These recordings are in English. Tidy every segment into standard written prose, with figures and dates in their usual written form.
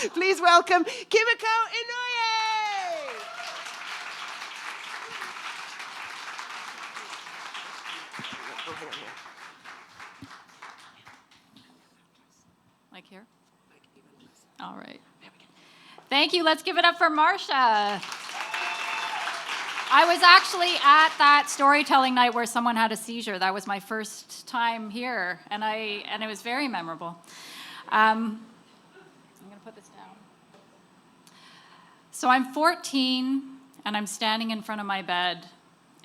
Please welcome Kimiko Inouye. Like here? All right. Thank you. Let's give it up for Marsha. I was actually at that storytelling night where someone had a seizure. That was my first time here, and it was very memorable. I'm going to put this down. So I'm 14, and I'm standing in front of my bed,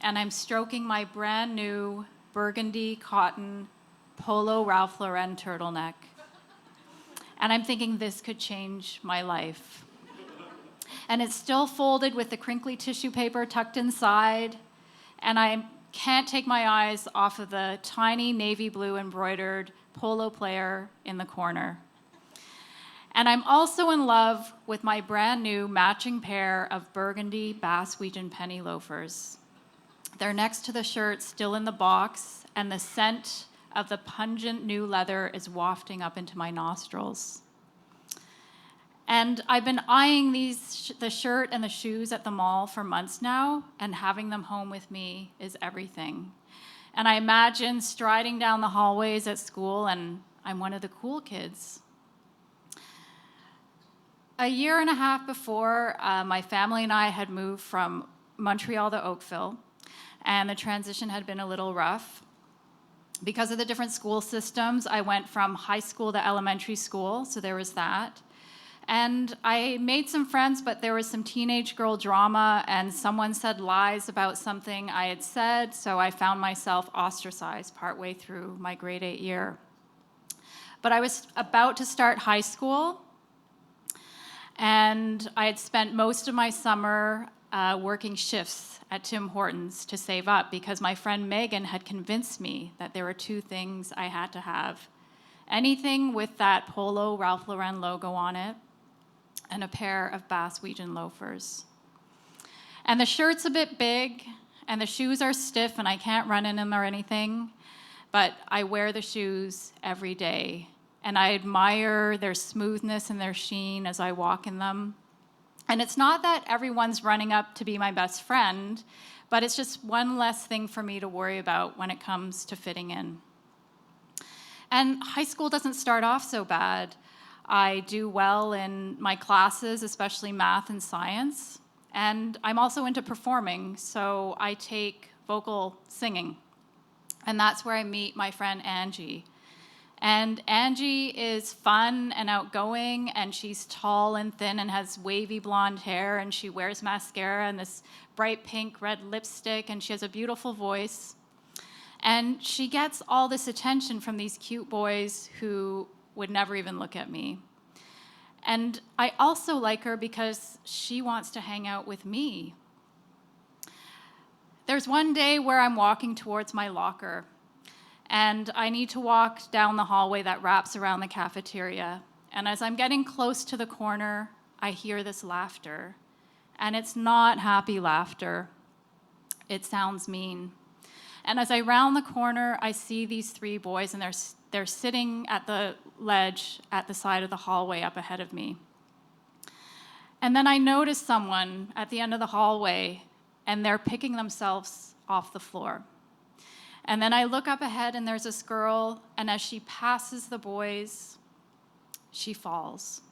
and I'm stroking my brand new burgundy cotton polo Ralph Lauren turtleneck. And I'm thinking this could change my life. And it's still folded with the crinkly tissue paper tucked inside. And I can't take my eyes off of the tiny navy blue embroidered polo player in the corner. And I'm also in love with my brand new matching pair of burgundy Bass-Weejan penny loafers. They're next to the shirt, still in the box, and the scent of the pungent new leather is wafting up into my nostrils. And I've been eyeing the shirt and the shoes at the mall for months now, and having them home with me is everything. And I imagine striding down the hallways at school, and I'm one of the cool kids. A year and a half before, my family and I had moved from Montreal to Oakville, and the transition had been a little rough. Because of the different school systems, I went from high school to elementary school, so there was that. And I made some friends, but there was some teenage girl drama, and someone said lies about something I had said, so I found myself ostracized partway through my grade 8 year. But I was about to start high school, and I had spent most of my summer working shifts at Tim Hortons to save up because my friend Megan had convinced me that there were two things I had to have. Anything with that polo Ralph Lauren logo on it, and a pair of Bass-Weejan loafers. And the shirt's a bit big, and the shoes are stiff, and I can't run in them or anything, but I wear the shoes every day, and I admire their smoothness and their sheen as I walk in them. And it's not that everyone's running up to be my best friend, but it's just one less thing for me to worry about when it comes to fitting in. And high school doesn't start off so bad. I do well in my classes, especially math and science. And I'm also into performing, so I take vocal singing. And that's where I meet my friend Angie. And Angie is fun and outgoing, and she's tall and thin and has wavy blonde hair, and she wears mascara and this bright pink red lipstick, and she has a beautiful voice. And she gets all this attention from these cute boys who would never even look at me. And I also like her because she wants to hang out with me. There's one day where I'm walking towards my locker, and I need to walk down the hallway that wraps around the cafeteria. And as I'm getting close to the corner, I hear this laughter. And it's not happy laughter. It sounds mean. And as I round the corner, I see these three boys, and they're sitting at the ledge at the side of the hallway up ahead of me. And then I notice someone at the end of the hallway, and they're picking themselves off the floor. And then I look up ahead, and there's this girl, and as she passes the boys, she falls.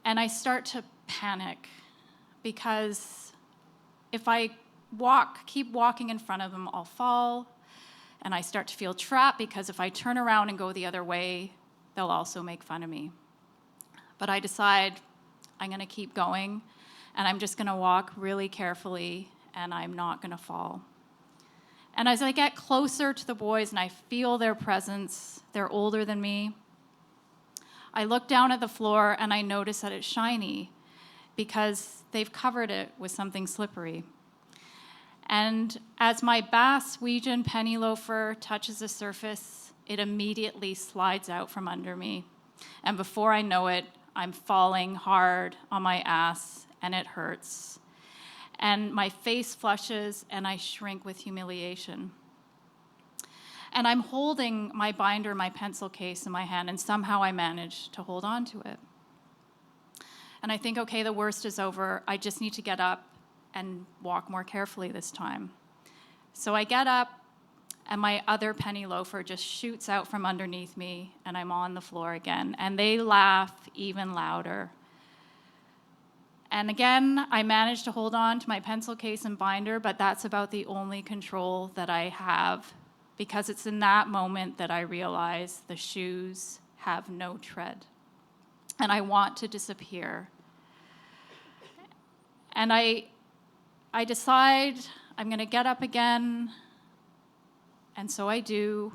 And I start to panic, because if I keep walking in front of them, I'll fall. And I start to feel trapped, because if I turn around and go the other way, they'll also make fun of me. But I decide I'm going to keep going, and I'm just going to walk really carefully, and I'm not going to fall. And as I get closer to the boys and I feel their presence, they're older than me, I look down at the floor and I notice that it's shiny because they've covered it with something slippery. And as my Bass-Weejan penny loafer touches the surface, it immediately slides out from under me. And before I know it, I'm falling hard on my ass, and it hurts. And my face flushes, and I shrink with humiliation. And I'm holding my binder, my pencil case in my hand, and somehow I manage to hold on to it. And I think, okay, the worst is over. I just need to get up and walk more carefully this time. So I get up, and my other penny loafer just shoots out from underneath me, and I'm on the floor again. And they laugh even louder. And again, I managed to hold on to my pencil case and binder, but that's about the only control that I have, because it's in that moment that I realize the shoes have no tread. And I want to disappear. And I decide I'm going to get up again, and so I do.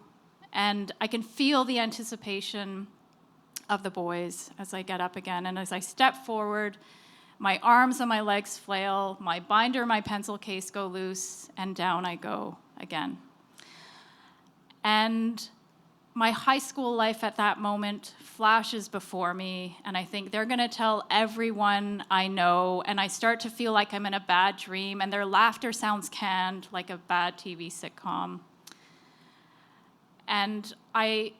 And I can feel the anticipation of the boys as I get up again. And as I step forward, my arms and my legs flail, my binder, my pencil case go loose, and down I go again. And my high school life at that moment flashes before me, and I think they're going to tell everyone I know, and I start to feel like I'm in a bad dream, and their laughter sounds canned like a bad TV sitcom. And I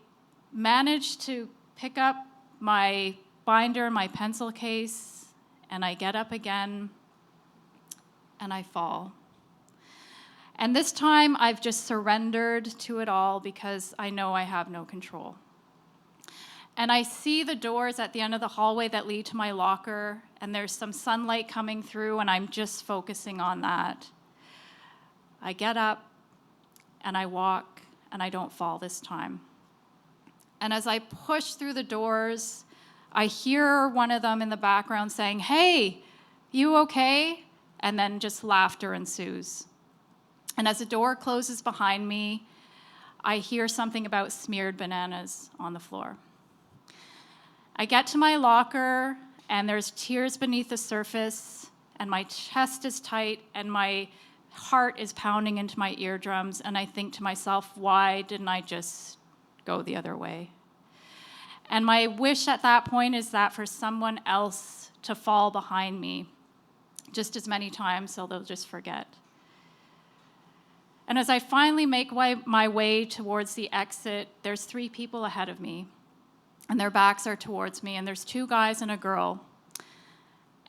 managed to pick up my binder, my pencil case, and I get up again, and I fall. And this time, I've just surrendered to it all because I know I have no control. And I see the doors at the end of the hallway that lead to my locker, and there's some sunlight coming through, and I'm just focusing on that. I get up, and I walk, and I don't fall this time. And as I push through the doors, I hear one of them in the background saying, "Hey, you okay?" And then just laughter ensues. And as the door closes behind me, I hear something about smeared bananas on the floor. I get to my locker, and there's tears beneath the surface, and my chest is tight, and my heart is pounding into my eardrums, and I think to myself, why didn't I just go the other way? And my wish at that point is that for someone else to fall behind me just as many times so they'll just forget. And as I finally make my way towards the exit, there's 3 people ahead of me, and their backs are towards me, and there's 2 guys and a girl.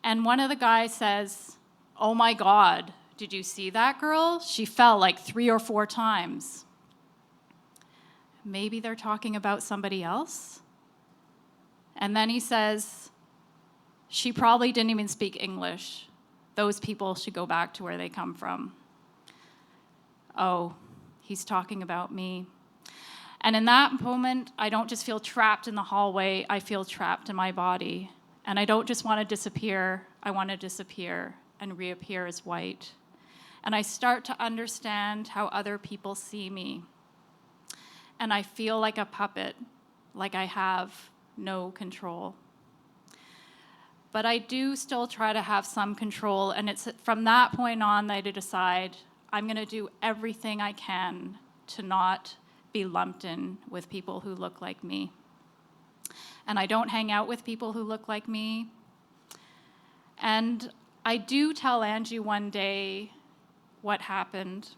And one of the guys says, "Oh my God, did you see that girl? She fell like 3 or 4 times." Maybe they're talking about somebody else? And then he says, "She probably didn't even speak English. Those people should go back to where they come from." Oh, he's talking about me. And in that moment, I don't just feel trapped in the hallway, I feel trapped in my body. And I don't just want to disappear, I want to disappear and reappear as white. And I start to understand how other people see me. And I feel like a puppet, like I have no control. But I do still try to have some control, and it's from that point on that I decide I'm going to do everything I can to not be lumped in with people who look like me. And I don't hang out with people who look like me. And I do tell Angie one day what happened.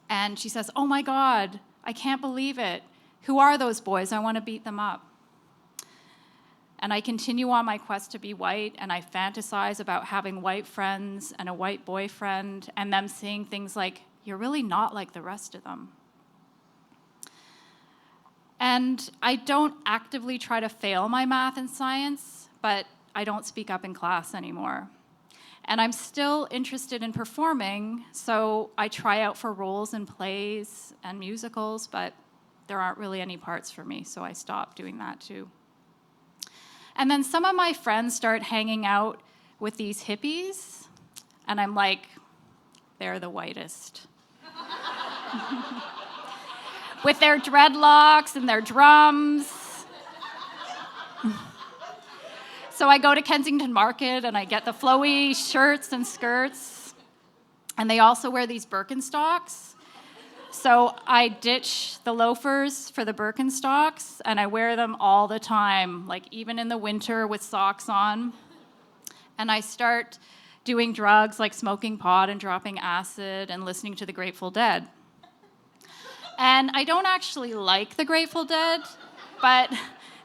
And she says, "Oh my God, I can't believe it. Who are those boys? I want to beat them up." And I continue on my quest to be white, and I fantasize about having white friends and a white boyfriend, and them saying things like, "You're really not like the rest of them." And I don't actively try to fail my math and science, but I don't speak up in class anymore. And I'm still interested in performing, so I try out for roles in plays and musicals, but there aren't really any parts for me, so I stopped doing that too. And then some of my friends start hanging out with these hippies, and I'm like, they're the whitest. With their dreadlocks and their drums. So I go to Kensington Market, and I get the flowy shirts and skirts, and they also wear these Birkenstocks. So I ditch the loafers for the Birkenstocks, and I wear them all the time, like even in the winter with socks on. And I start doing drugs like smoking pot and dropping acid and listening to the Grateful Dead. And I don't actually like the Grateful Dead, but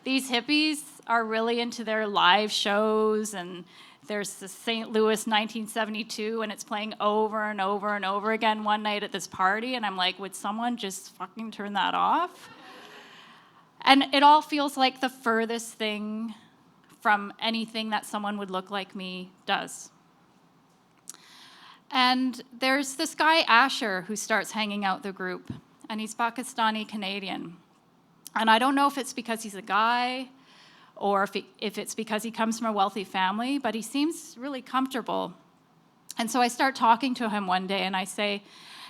these hippies are really into their live shows, and there's the St. Louis 1972, and it's playing over and over and over again one night at this party, and I'm like, would someone just fucking turn that off? And it all feels like the furthest thing from anything that someone would look like me does. And there's this guy, Asher, who starts hanging out the group, and he's Pakistani Canadian. And I don't know if it's because he's a guy or if it's because he comes from a wealthy family, but he seems really comfortable. And so I start talking to him one day, and I say,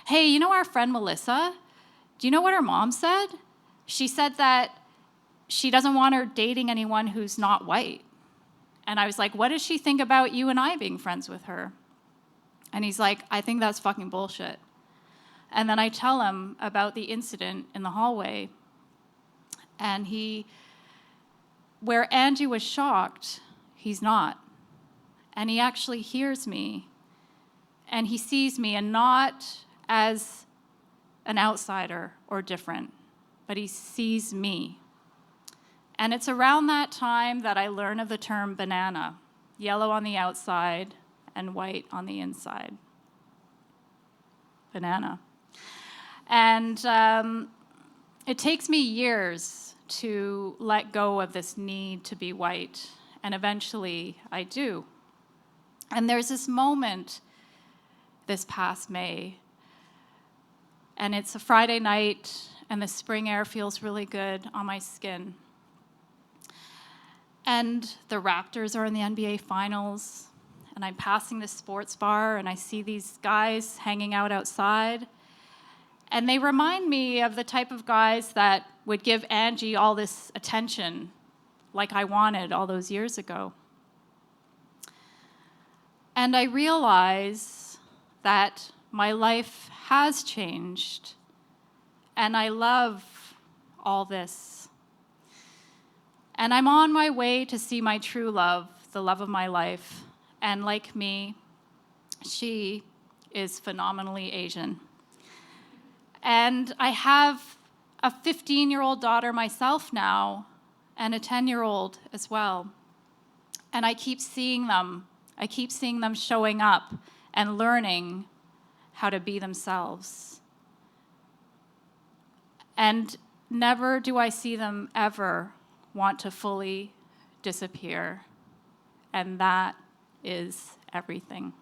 hey, you know our friend Melissa? Do you know what her mom said? She said that she doesn't want her dating anyone who's not white. And I was like, what does she think about you and I being friends with her? And he's like, I think that's fucking bullshit. And then I tell him about the incident in the hallway. And where Angie was shocked, he's not. And he actually hears me. And he sees me, and not as an outsider or different, but he sees me. And it's around that time that I learn of the term banana, yellow on the outside and white on the inside. Banana. And it takes me years to let go of this need to be white, and eventually I do. And there's this moment this past May, and it's a Friday night, and the spring air feels really good on my skin. And the Raptors are in the NBA Finals, and I'm passing this sports bar, and I see these guys hanging out outside. And they remind me of the type of guys that would give Angie all this attention like I wanted all those years ago. And I realize that my life has changed, and I love all this. And I'm on my way to see my true love, the love of my life. And like me, she is phenomenally Asian. And I have a 15-year-old daughter myself now, and a 10-year-old as well. And I keep seeing them. I keep seeing them showing up and learning how to be themselves. And never do I see them ever want to fully disappear. And that is everything.